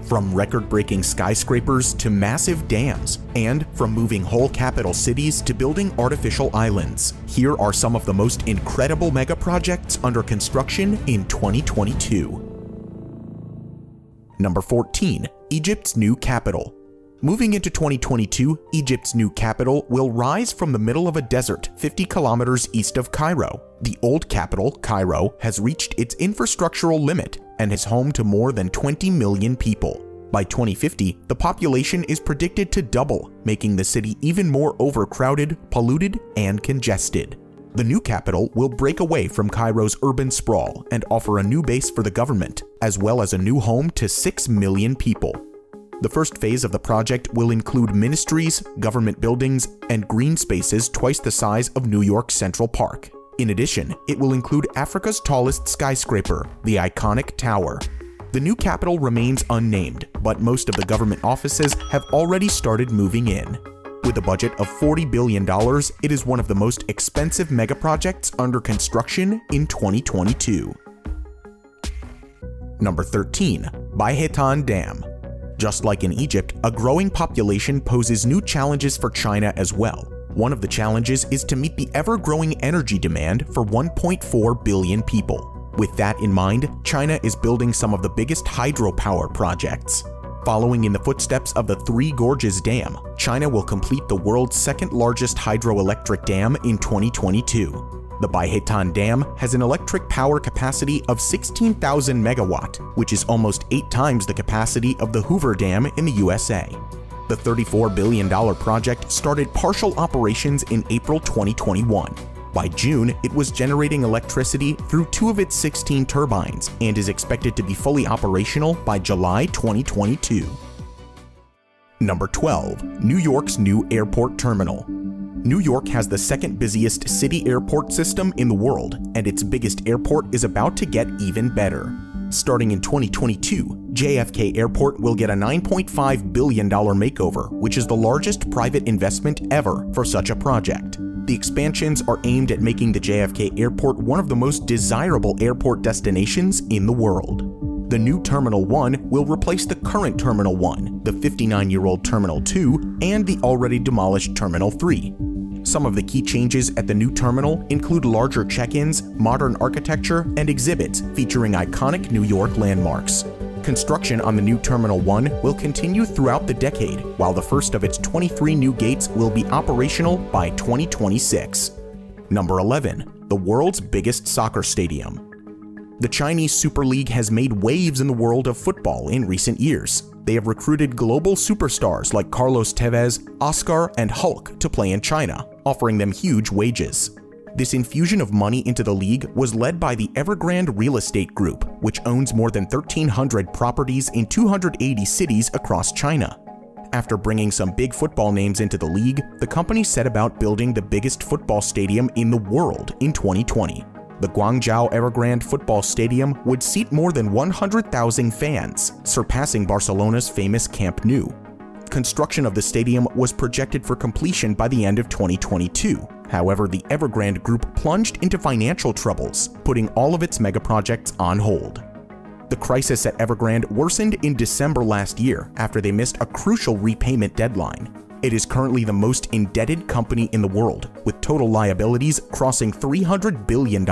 From record-breaking skyscrapers to massive dams, and from moving whole capital cities to building artificial islands, here are some of the most incredible megaprojects under construction in 2022. Number 14. Egypt's new capital. Moving into 2022, Egypt's new capital will rise from the middle of a desert 50 kilometers east of Cairo. The old capital, Cairo, has reached its infrastructural limit and is home to more than 20 million people. By 2050, the population is predicted to double, making the city even more overcrowded, polluted, and congested. The new capital will break away from Cairo's urban sprawl and offer a new base for the government, as well as a new home to 6 million people. The first phase of the project will include ministries, government buildings, and green spaces twice the size of New York's Central Park. In addition, it will include Africa's tallest skyscraper, the iconic tower. The new capital remains unnamed, but most of the government offices have already started moving in. With a budget of $40 billion, it is one of the most expensive megaprojects under construction in 2022. Number 13. Baihetan Dam. Just like in Egypt, a growing population poses new challenges for China as well. One of the challenges is to meet the ever-growing energy demand for 1.4 billion people. With that in mind, China is building some of the biggest hydropower projects. Following in the footsteps of the Three Gorges Dam, China will complete the world's second-largest hydroelectric dam in 2022. The Baihetan Dam has an electric power capacity of 16,000 megawatt, which is almost 8 times the capacity of the Hoover Dam in the USA. The $34 billion project started partial operations in April 2021. By June, it was generating electricity through 2 of its 16 turbines and is expected to be fully operational by July 2022. Number 12. New York's new airport terminal. New York has the second busiest city airport system in the world, and its biggest airport is about to get even better. Starting in 2022, JFK Airport will get a $9.5 billion makeover, which is the largest private investment ever for such a project. The expansions are aimed at making the JFK Airport one of the most desirable airport destinations in the world. The new Terminal 1 will replace the current Terminal 1, the 59-year-old Terminal 2, and the already demolished Terminal 3. Some of the key changes at the new terminal include larger check-ins, modern architecture, and exhibits featuring iconic New York landmarks. Construction on the new Terminal 1 will continue throughout the decade, while the first of its 23 new gates will be operational by 2026. Number 11. The world's biggest soccer stadium. The Chinese Super League has made waves in the world of football in recent years. They have recruited global superstars like Carlos Tevez, Oscar, and Hulk to play in China, offering them huge wages. This infusion of money into the league was led by the Evergrande Real Estate Group, which owns more than 1,300 properties in 280 cities across China. After bringing some big football names into the league, the company set about building the biggest football stadium in the world in 2020. The Guangzhou Evergrande Football Stadium would seat more than 100,000 fans, surpassing Barcelona's famous Camp Nou. Construction of the stadium was projected for completion by the end of 2022. However, the Evergrande Group plunged into financial troubles, putting all of its megaprojects on hold. The crisis at Evergrande worsened in December last year after they missed a crucial repayment deadline. It is currently the most indebted company in the world, with total liabilities crossing $300 billion.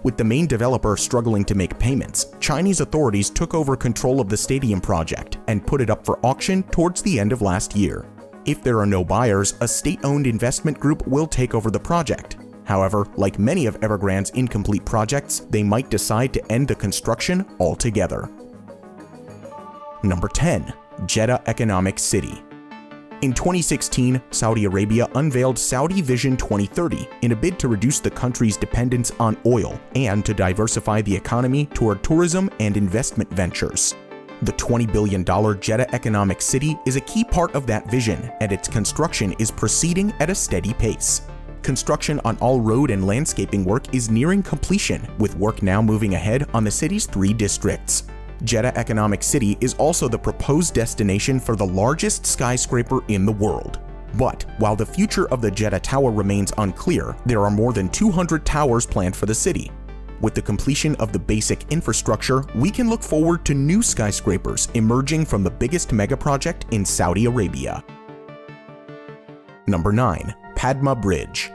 With the main developer struggling to make payments, Chinese authorities took over control of the stadium project and put it up for auction towards the end of last year. If there are no buyers, a state-owned investment group will take over the project. However, like many of Evergrande's incomplete projects, they might decide to end the construction altogether. Number 10. Jeddah Economic City. In 2016, Saudi Arabia unveiled Saudi Vision 2030 in a bid to reduce the country's dependence on oil and to diversify the economy toward tourism and investment ventures. The $20 billion Jeddah Economic City is a key part of that vision, and its construction is proceeding at a steady pace. Construction on all road and landscaping work is nearing completion, with work now moving ahead on the city's 3 districts. Jeddah Economic City is also the proposed destination for the largest skyscraper in the world. But while the future of the Jeddah Tower remains unclear, there are more than 200 towers planned for the city. With the completion of the basic infrastructure, we can look forward to new skyscrapers emerging from the biggest megaproject in Saudi Arabia. Number 9. Padma Bridge.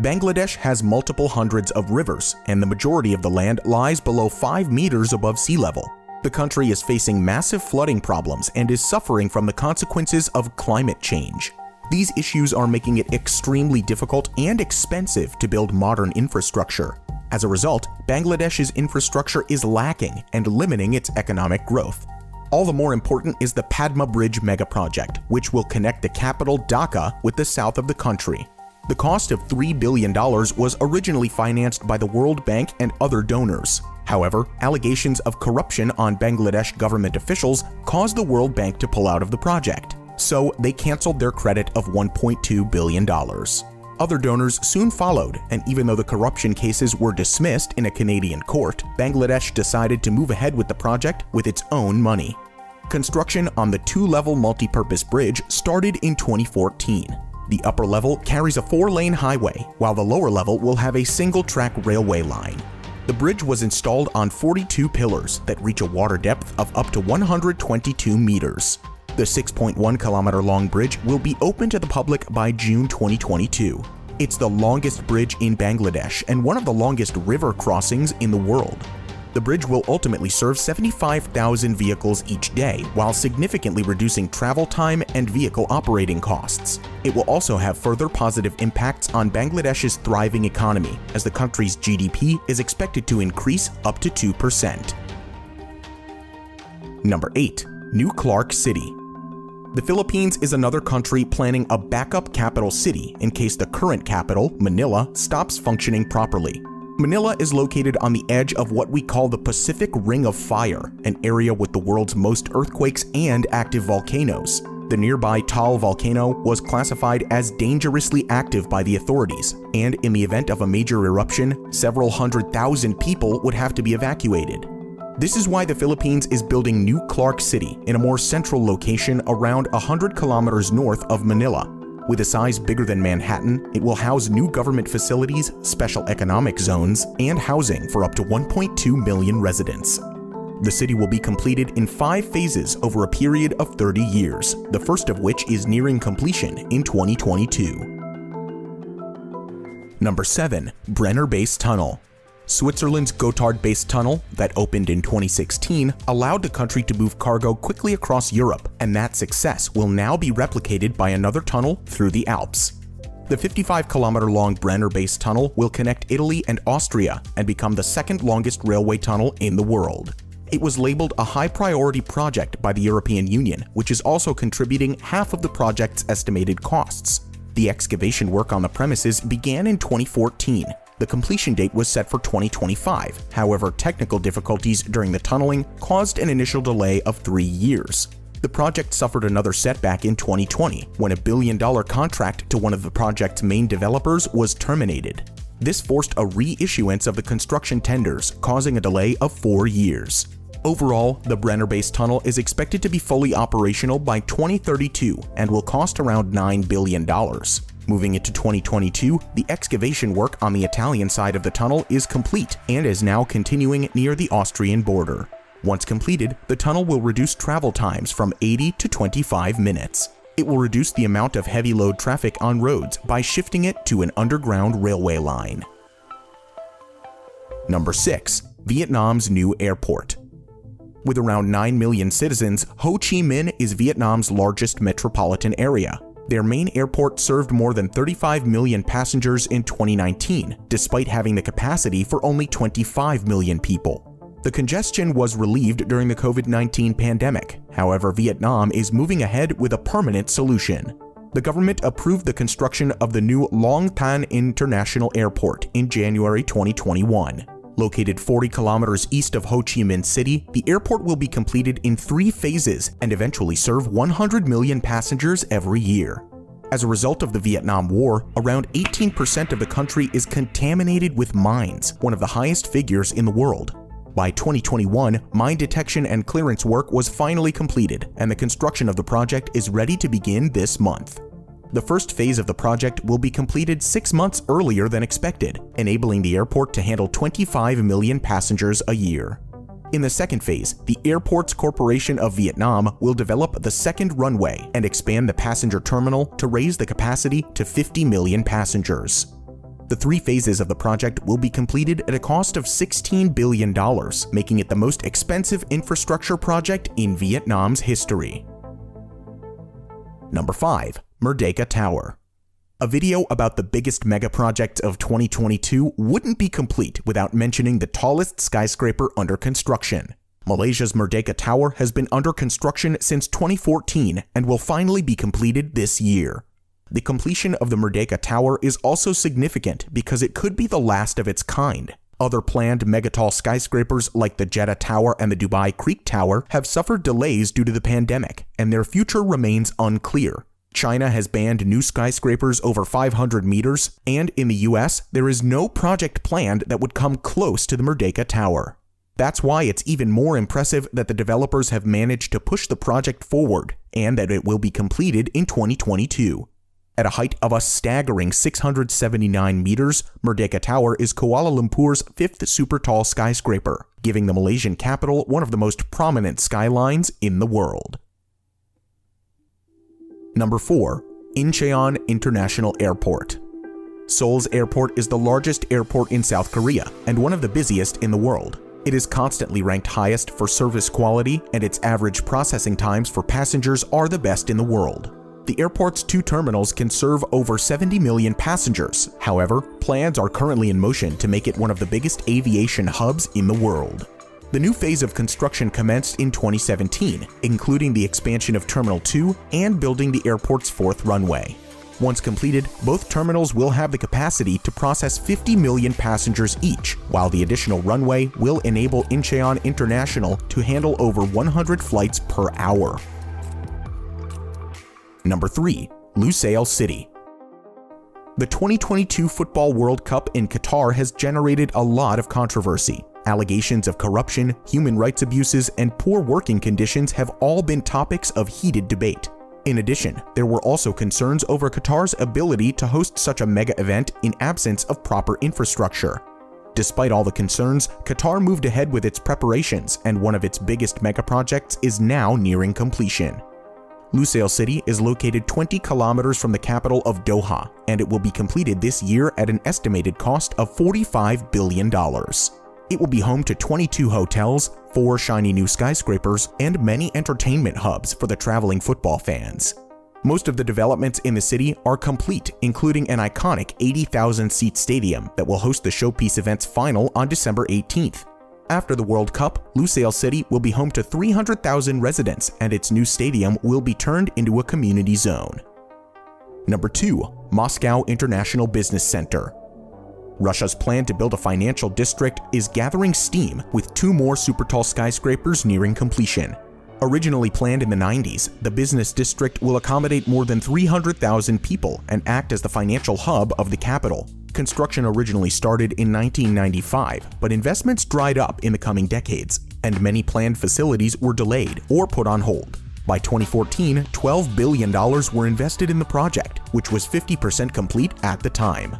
Bangladesh has multiple hundreds of rivers, and the majority of the land lies below 5 meters above sea level. The country is facing massive flooding problems and is suffering from the consequences of climate change. These issues are making it extremely difficult and expensive to build modern infrastructure. As a result, Bangladesh's infrastructure is lacking and limiting its economic growth. All the more important is the Padma Bridge megaproject, which will connect the capital Dhaka with the south of the country. The cost of $3 billion was originally financed by the World Bank and other donors. However, allegations of corruption on Bangladesh government officials caused the World Bank to pull out of the project, so they canceled their credit of $1.2 billion. Other donors soon followed, and even though the corruption cases were dismissed in a Canadian court, Bangladesh decided to move ahead with the project with its own money. Construction on the 2-level multi-purpose bridge started in 2014. The upper level carries a 4-lane highway, while the lower level will have a single-track railway line. The bridge was installed on 42 pillars that reach a water depth of up to 122 meters. The 6.1-kilometer-long bridge will be open to the public by June 2022. It's the longest bridge in Bangladesh and one of the longest river crossings in the world. The bridge will ultimately serve 75,000 vehicles each day, while significantly reducing travel time and vehicle operating costs. It will also have further positive impacts on Bangladesh's thriving economy, as the country's GDP is expected to increase up to 2%. Number 8. New Clark City. The Philippines is another country planning a backup capital city in case the current capital, Manila, stops functioning properly. Manila is located on the edge of what we call the Pacific Ring of Fire, an area with the world's most earthquakes and active volcanoes. The nearby Taal volcano was classified as dangerously active by the authorities, and in the event of a major eruption, several 100,000 people would have to be evacuated. This is why the Philippines is building New Clark City in a more central location around 100 kilometers north of Manila. With a size bigger than Manhattan, it will house new government facilities, special economic zones, and housing for up to 1.2 million residents. The city will be completed in 5 phases over a period of 30 years, the first of which is nearing completion in 2022. Number 7. Brenner Base Tunnel. Switzerland's Gotthard Base Tunnel, that opened in 2016, allowed the country to move cargo quickly across Europe, and that success will now be replicated by another tunnel through the Alps. The 55-kilometer-long Brenner Base Tunnel will connect Italy and Austria and become the second longest railway tunnel in the world. It was labeled a high-priority project by the European Union, which is also contributing half of the project's estimated costs. The excavation work on the premises began in 2014. The completion date was set for 2025. However, technical difficulties during the tunneling caused an initial delay of 3 years. The project suffered another setback in 2020 when a $1 billion contract to one of the project's main developers was terminated. This forced a reissuance of the construction tenders, causing a delay of 4 years. Overall, the Brenner Base Tunnel is expected to be fully operational by 2032 and will cost around $9 billion. Moving into 2022, the excavation work on the Italian side of the tunnel is complete and is now continuing near the Austrian border. Once completed, the tunnel will reduce travel times from 80 to 25 minutes. It will reduce the amount of heavy load traffic on roads by shifting it to an underground railway line. Number 6. Vietnam's new airport. With around 9 million citizens, Ho Chi Minh is Vietnam's largest metropolitan area. Their main airport served more than 35 million passengers in 2019, despite having the capacity for only 25 million people. The congestion was relieved during the COVID-19 pandemic. However, Vietnam is moving ahead with a permanent solution. The government approved the construction of the new Long Tan International Airport in January 2021. Located 40 kilometers east of Ho Chi Minh City, the airport will be completed in 3 phases and eventually serve 100 million passengers every year. As a result of the Vietnam War, around 18% of the country is contaminated with mines, one of the highest figures in the world. By 2021, mine detection and clearance work was finally completed, and the construction of the project is ready to begin this month. The first phase of the project will be completed 6 months earlier than expected, enabling the airport to handle 25 million passengers a year. In the second phase, the Airports Corporation of Vietnam will develop the second runway and expand the passenger terminal to raise the capacity to 50 million passengers. The 3 phases of the project will be completed at a cost of $16 billion, making it the most expensive infrastructure project in Vietnam's history. Number 5. Merdeka Tower. A video about the biggest megaproject of 2022 wouldn't be complete without mentioning the tallest skyscraper under construction. Malaysia's Merdeka Tower has been under construction since 2014 and will finally be completed this year. The completion of the Merdeka Tower is also significant because it could be the last of its kind. Other planned megatall skyscrapers like the Jeddah Tower and the Dubai Creek Tower have suffered delays due to the pandemic, and their future remains unclear. China has banned new skyscrapers over 500 meters, and in the US, there is no project planned that would come close to the Merdeka Tower. That's why it's even more impressive that the developers have managed to push the project forward, and that it will be completed in 2022. At a height of a staggering 679 meters, Merdeka Tower is Kuala Lumpur's 5th super tall skyscraper, giving the Malaysian capital one of the most prominent skylines in the world. Number 4. Incheon International Airport. Seoul's airport is the largest airport in South Korea and one of the busiest in the world. It is constantly ranked highest for service quality, and its average processing times for passengers are the best in the world. The airport's 2 terminals can serve over 70 million passengers. However, plans are currently in motion to make it one of the biggest aviation hubs in the world. The new phase of construction commenced in 2017, including the expansion of Terminal 2 and building the airport's 4th runway. Once completed, both terminals will have the capacity to process 50 million passengers each, while the additional runway will enable Incheon International to handle over 100 flights per hour. Number 3. Lusail City. The 2022 Football World Cup in Qatar has generated a lot of controversy. Allegations of corruption, human rights abuses, and poor working conditions have all been topics of heated debate. In addition, there were also concerns over Qatar's ability to host such a mega event in absence of proper infrastructure. Despite all the concerns, Qatar moved ahead with its preparations, and one of its biggest mega projects is now nearing completion. Lusail City is located 20 kilometers from the capital of Doha, and it will be completed this year at an estimated cost of $45 billion. It will be home to 22 hotels, 4 shiny new skyscrapers, and many entertainment hubs for the traveling football fans. Most of the developments in the city are complete, including an iconic 80,000-seat stadium that will host the Showpiece event's final on December 18th. After the World Cup, Lusail City will be home to 300,000 residents, and its new stadium will be turned into a community zone. Number 2. Moscow International Business Center. Russia's plan to build a financial district is gathering steam, with 2 more super tall skyscrapers nearing completion. Originally planned in the 90s, the business district will accommodate more than 300,000 people and act as the financial hub of the capital. Construction originally started in 1995, but investments dried up in the coming decades, and many planned facilities were delayed or put on hold. By 2014, $12 billion were invested in the project, which was 50% complete at the time.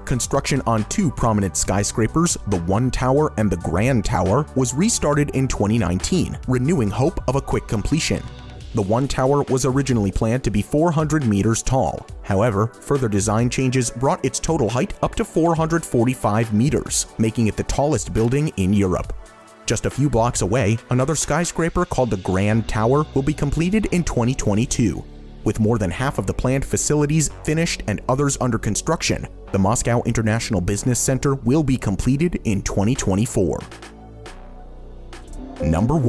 Construction on 2 prominent skyscrapers, the One Tower and the Grand Tower, was restarted in 2019, renewing hope of a quick completion. The One Tower was originally planned to be 400 meters tall. However, further design changes brought its total height up to 445 meters, making it the tallest building in Europe. Just a few blocks away, another skyscraper called the Grand Tower will be completed in 2022. With more than half of the planned facilities finished and others under construction, the Moscow International Business Center will be completed in 2024. Number 1.